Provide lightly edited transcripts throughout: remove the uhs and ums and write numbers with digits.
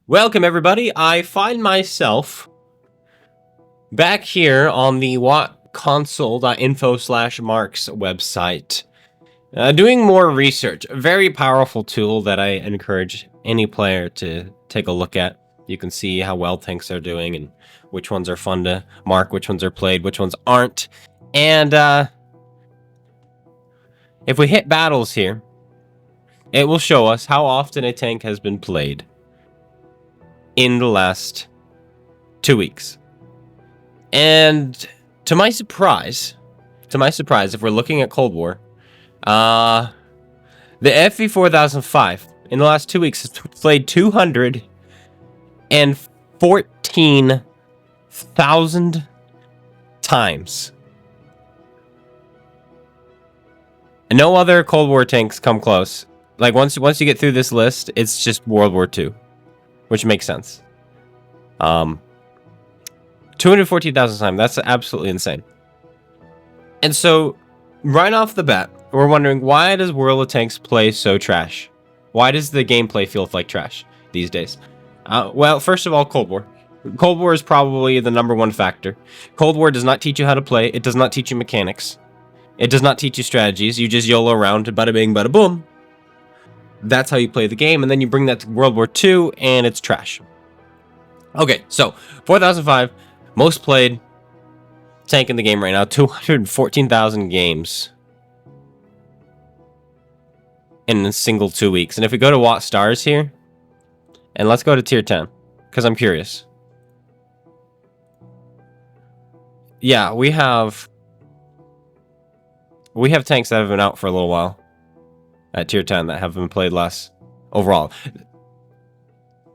Welcome, everybody. I find myself back here on the console.info/marks website, doing more research. A very powerful tool that I encourage any player to take a look at. You can see how well tanks are doing and which ones are fun to mark, which ones are played, which ones aren't. And if we hit battles here, it will show us how often a tank has been played in the last 2 weeks. And to my surprise, if we're looking at Cold War, the FV4005 in the last 2 weeks has played 214,000 times. And no other Cold War tanks come close. Like once you get through this list, it's just World War II. Which makes sense. 214,000 times. That's absolutely insane. And so, right off the bat, we're wondering, why does World of Tanks play so trash? Why does the gameplay feel like trash these days? Well, first of all, Cold War. Cold War is probably the #1 factor. Cold War does not teach you how to play. It does not teach you mechanics. It does not teach you strategies. You just YOLO around to bada bing, bada boom. That's how you play the game, and then you bring that to World War II, and it's trash. Okay, so 4005, most played tank in the game right now, 214,000 games in a single 2 weeks. And if we go to Watt Stars here, and let's go to tier 10, because I'm curious. Yeah, we have tanks that have been out for a little while at tier 10 that have been played less overall.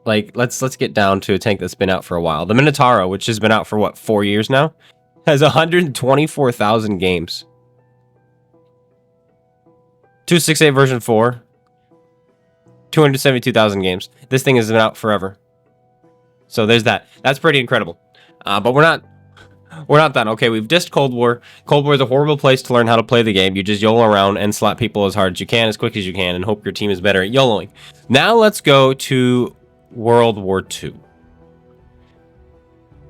Like, let's get down to a tank that's been out for a while. The Minotauro, which has been out for what, 4 years now, has 124,000 games. 268 version 4, 272,000 games. This thing has been out forever. So there's that. That's pretty incredible. But we're not done. Okay, we've dissed Cold War. Cold War is a horrible place to learn how to play the game. You just YOLO around and slap people as hard as you can, as quick as you can, and hope your team is better at YOLOing. Now let's go to World War II.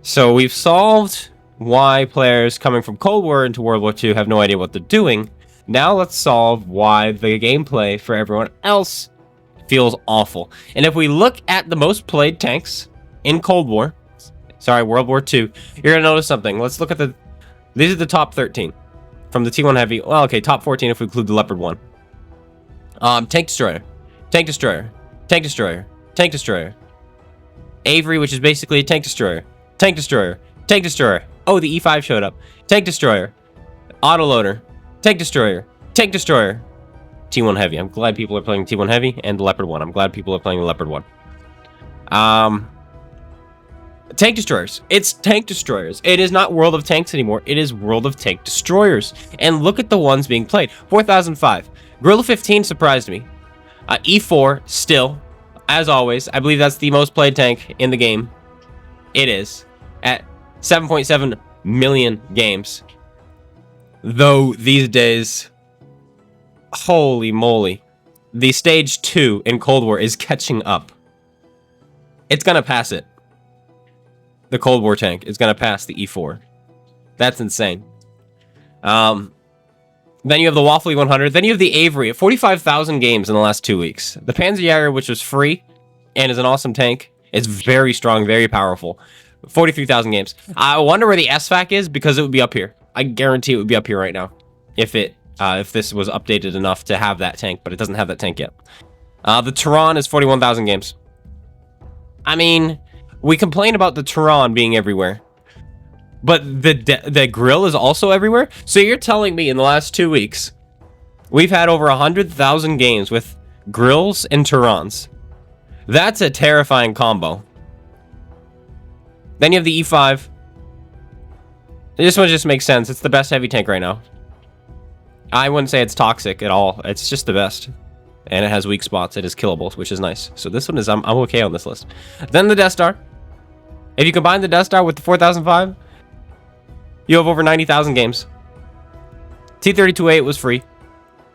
So we've solved why players coming from Cold War into World War II have no idea what they're doing. Now let's solve why the gameplay for everyone else feels awful. And if we look at the most played tanks in Cold War, World War II, you're gonna notice something. Let's look at these are the top 13 from the T1 Heavy. Well, okay, top 14 if we include the Leopard 1. Tank Destroyer, Tank Destroyer, Tank Destroyer, Tank Destroyer. Avery, which is basically a Tank Destroyer, Tank Destroyer, Tank Destroyer. Oh, the E5 showed up. Tank Destroyer, Autoloader, Tank Destroyer, Tank Destroyer. T1 Heavy. I'm glad people are playing T1 Heavy and the Leopard 1. I'm glad people are playing the Leopard 1. Tank Destroyers. It's Tank Destroyers. It is not World of Tanks anymore. It is World of Tank Destroyers. And look at the ones being played. 4005. Guerrilla 15 surprised me. E4 still, as always. I believe that's the most played tank in the game. It is. At 7.7 million games. Though these days, holy moly, the stage 2 in Cold War is catching up. It's gonna pass it. The Cold War tank is going to pass the E4. That's insane. Then you have the Waffly 100. Then you have the Avery at 45,000 games in the last 2 weeks. The Panzerjäger, which was free and is an awesome tank, is very strong, very powerful. 43,000 games. I wonder where the SFAC is, because it would be up here. I guarantee it would be up here right now if this was updated enough to have that tank, but it doesn't have that tank yet. The Tehran is 41,000 games. I mean, we complain about the Tehran being everywhere, but the grill is also everywhere. So you're telling me in the last 2 weeks, we've had over 100,000 games with grills and Tehrans. That's a terrifying combo. Then you have the E5. This one just makes sense. It's the best heavy tank right now. I wouldn't say it's toxic at all. It's just the best. And it has weak spots. It is killable, which is nice. So this one is, I'm okay on this list. Then the Death Star. If you combine the Death Star with the 4005, you have over 90,000 games. T-32A was free.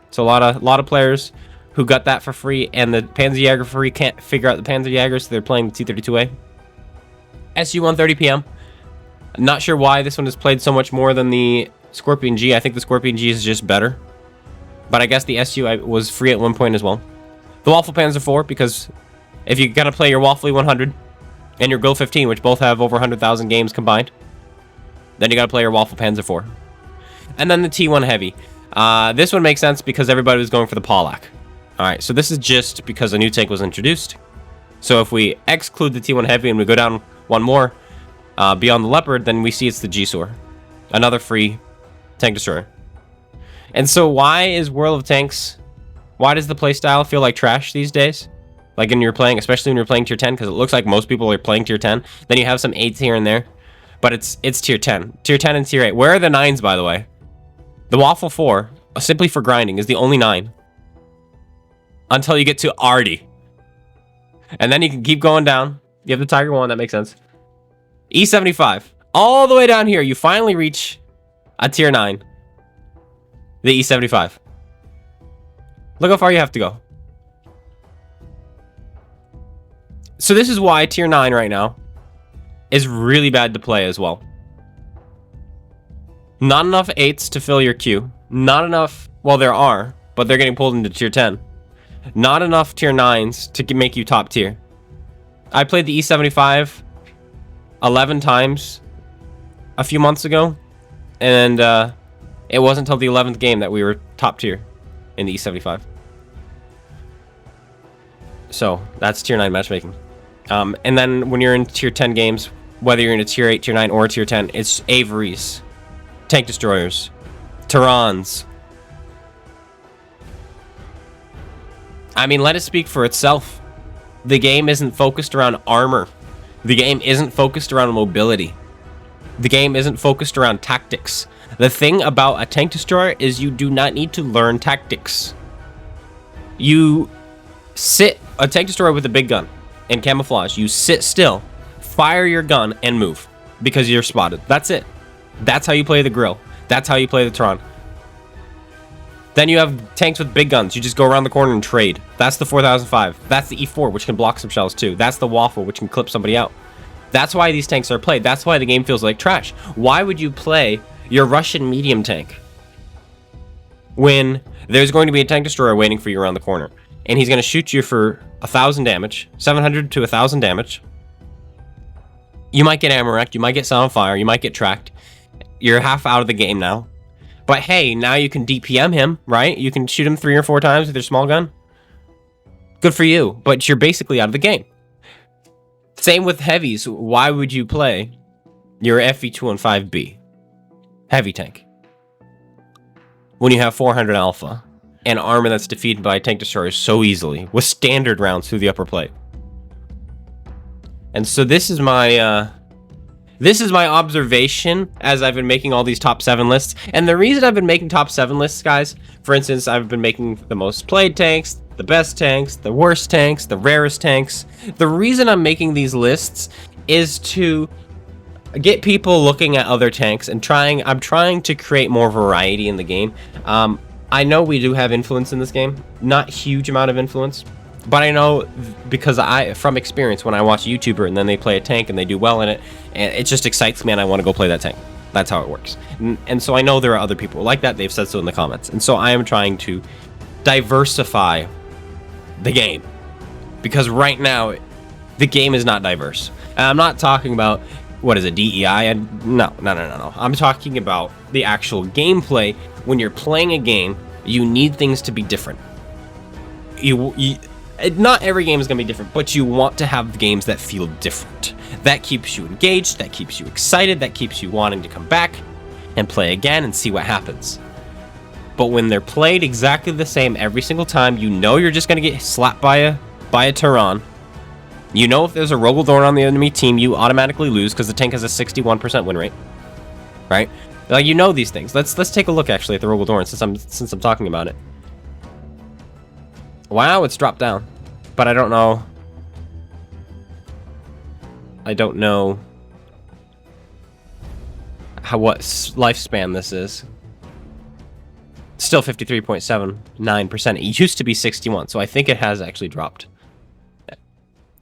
So a lot of players who got that for free, and the Panzerjäger for free can't figure out the Panzerjäger, so they're playing the T-32A. SU-130 PM. Not sure why this one is played so much more than the Scorpion G. I think the Scorpion G is just better. But I guess the SU was free at one point as well. The Waffle Panzer 4, because if you're going to play your Waffle 100 and your Grill 15, which both have over 100,000 games combined, then you got to play your Waffle Panzer 4. And then the T1 Heavy. This one makes sense because everybody was going for the Pollack. Alright, so this is just because a new tank was introduced. So if we exclude the T1 Heavy and we go down one more beyond the Leopard, then we see it's the G-Sor. Another free tank destroyer. And so why is World of Tanks, why does the playstyle feel like trash these days? Like when you're playing, especially when you're playing tier 10, because it looks like most people are playing tier 10. Then you have some 8s here and there, but it's tier 10. Tier 10 and tier 8. Where are the 9s, by the way? The Waffle 4, simply for grinding, is the only 9. Until you get to Arty. And then you can keep going down. You have the Tiger 1, that makes sense. E75. All the way down here, you finally reach a tier 9. The E75. Look how far you have to go. So this is why tier 9 right now is really bad to play as well. Not enough 8s to fill your queue. Not enough, well there are, but they're getting pulled into tier 10. Not enough tier 9s to make you top tier. I played the E75 11 times a few months ago, and it wasn't until the 11th game that we were top tier in the E75. So that's tier 9 matchmaking. And then when you're in tier 10 games, whether you're in a tier 8, tier 9, or tier 10, it's Averys, tank destroyers, Terrans. I mean, let it speak for itself. The game isn't focused around armor. The game isn't focused around mobility. The game isn't focused around tactics. The thing about a tank destroyer is you do not need to learn tactics. You sit, a tank destroyer with a big gun and camouflage, you sit still, fire your gun, and move because you're spotted. That's it. That's how you play the Grill. That's how you play the Tron. Then you have tanks with big guns. You just go around the corner and trade. That's the 4005. That's the E4, which can block some shells too. That's the Waffle, which can clip somebody out. That's why these tanks are played. That's why the game feels like trash. Why would you play your Russian medium tank when there's going to be a tank destroyer waiting for you around the corner? And he's going to shoot you for 1,000 damage, 700 to 1,000 damage. You might get ammo wrecked. You might get set on fire. You might get tracked. You're half out of the game now. But hey, now you can DPM him, right? You can shoot him 3 or 4 times with your small gun. Good for you, but you're basically out of the game. Same with heavies. Why would you play your FV215B heavy tank when you have 400 alpha and armor that's defeated by tank destroyers so easily with standard rounds through the upper plate? And so this is my observation as I've been making all these top 7 lists. And the reason I've been making top 7 lists, guys, for instance, I've been making the most played tanks, the best tanks, the worst tanks, the rarest tanks. The reason I'm making these lists is to get people looking at other tanks and I'm trying to create more variety in the game. I know we do have influence in this game, not huge amount of influence. But I know because from experience, when I watch a YouTuber and then they play a tank and they do well in it, and it just excites me and I want to go play that tank. That's how it works. And so I know there are other people like that. They've said so in the comments. And so I am trying to diversify the game. Because right now, the game is not diverse. And I'm not talking about, what is it, DEI? No. I'm talking about the actual gameplay. When you're playing a game, you need things to be different. Not every game is going to be different, but you want to have games that feel different. That keeps you engaged, that keeps you excited, that keeps you wanting to come back and play again and see what happens. But when they're played exactly the same every single time, you know you're just going to get slapped by a Tehran. You know if there's a Rogaldorn on the enemy team, you automatically lose because the tank has a 61% win rate. Right? Like, you know these things. Let's take a look actually at the Rogaldorn since I'm talking about it. Wow, it's dropped down. But I don't know. What lifespan this is. Still 53.79%. It used to be 61, so I think it has actually dropped.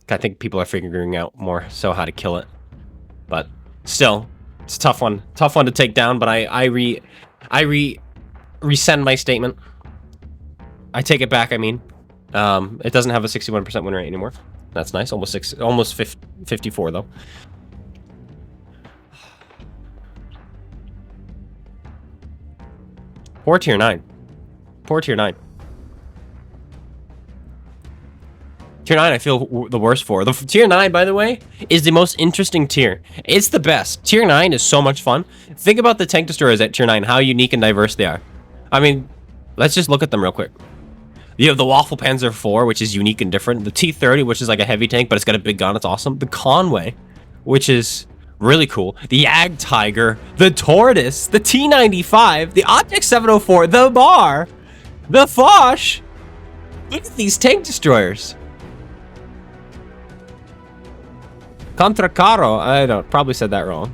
I think people are figuring out more so how to kill it. But still, it's a tough one. Tough one to take down, but I resend my statement. I take it back, I mean. It doesn't have a 61% win rate anymore. That's nice. Almost 54 though. Poor tier 9. Poor tier 9. Tier 9 I feel the worst for. The tier 9, by the way, is the most interesting tier. It's the best. Tier 9 is so much fun. Think about the tank destroyers at tier 9, how unique and diverse they are. I mean, let's just look at them real quick. You have the Waffle Panzer IV, which is unique and different. The T-30, which is like a heavy tank, but it's got a big gun. It's awesome. The Conway, which is really cool. The Yag Tiger, the Tortoise, the T-95, the Object 704, the Bar, the Foch. Look at these tank destroyers. Contra Caro, I don't, probably said that wrong.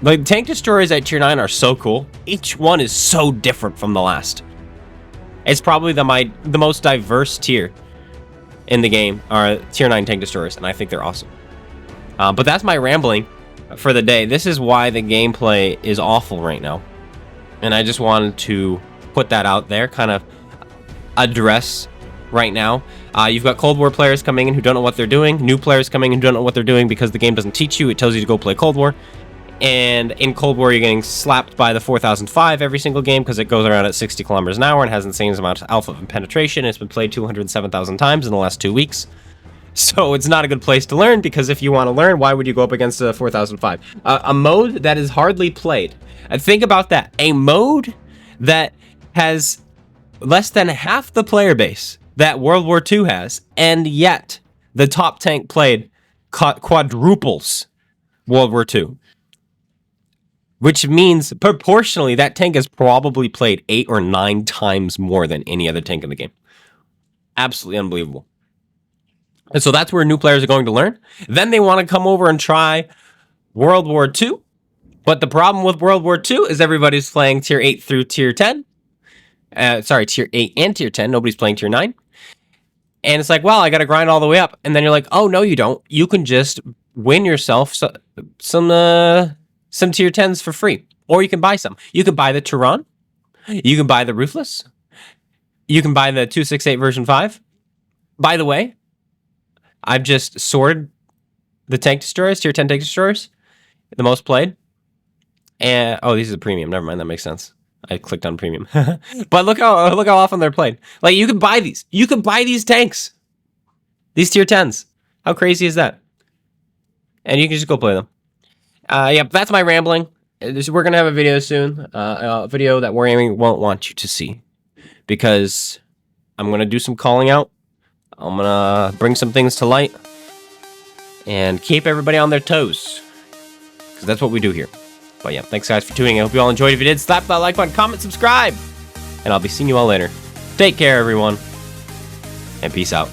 The tank destroyers at tier 9 are so cool. Each one is so different from the last. It's probably the most diverse tier in the game are tier 9 tank destroyers, and I think they're awesome. But that's my rambling for the day. This is why the gameplay is awful right now. And I just wanted to put that out there, kind of address right now. You've got Cold War players coming in who don't know what they're doing. New players coming in who don't know what they're doing because the game doesn't teach you. It tells you to go play Cold War. And in Cold War, you're getting slapped by the 4005 every single game because it goes around at 60 kilometers an hour and has insane amount of alpha and penetration. It's been played 207,000 times in the last 2 weeks. So it's not a good place to learn, because if you want to learn, why would you go up against a 4005? A mode that is hardly played. And think about that. A mode that has less than half the player base that World War II has, and yet the top tank played quadruples World War II. Which means, proportionally, that tank has probably played 8 or 9 times more than any other tank in the game. Absolutely unbelievable. And so that's where new players are going to learn. Then they want to come over and try World War II. But the problem with World War II is everybody's playing tier 8 through tier 10. Tier 8 and tier 10. Nobody's playing tier 9. And it's like, well, I got to grind all the way up. And then you're like, oh, no, you don't. You can just win yourself some tier 10s for free. Or you can buy some. You can buy the Turan. You can buy the Ruthless. You can buy the 268 version 5. By the way, I've just sorted the tank destroyers, tier 10 tank destroyers, the most played. And oh, these are the premium. Never mind, that makes sense. I clicked on premium. But look how often they're played. Like, you can buy these. You can buy these tanks. These tier 10s. How crazy is that? And you can just go play them. Yeah, that's my rambling. We're going to have a video soon. A video that Wargaming won't want you to see. Because I'm going to do some calling out. I'm going to bring some things to light. And keep everybody on their toes. Because that's what we do here. But yeah, thanks guys for tuning in. I hope you all enjoyed. If you did, slap that like button, comment, subscribe. And I'll be seeing you all later. Take care, everyone. And peace out.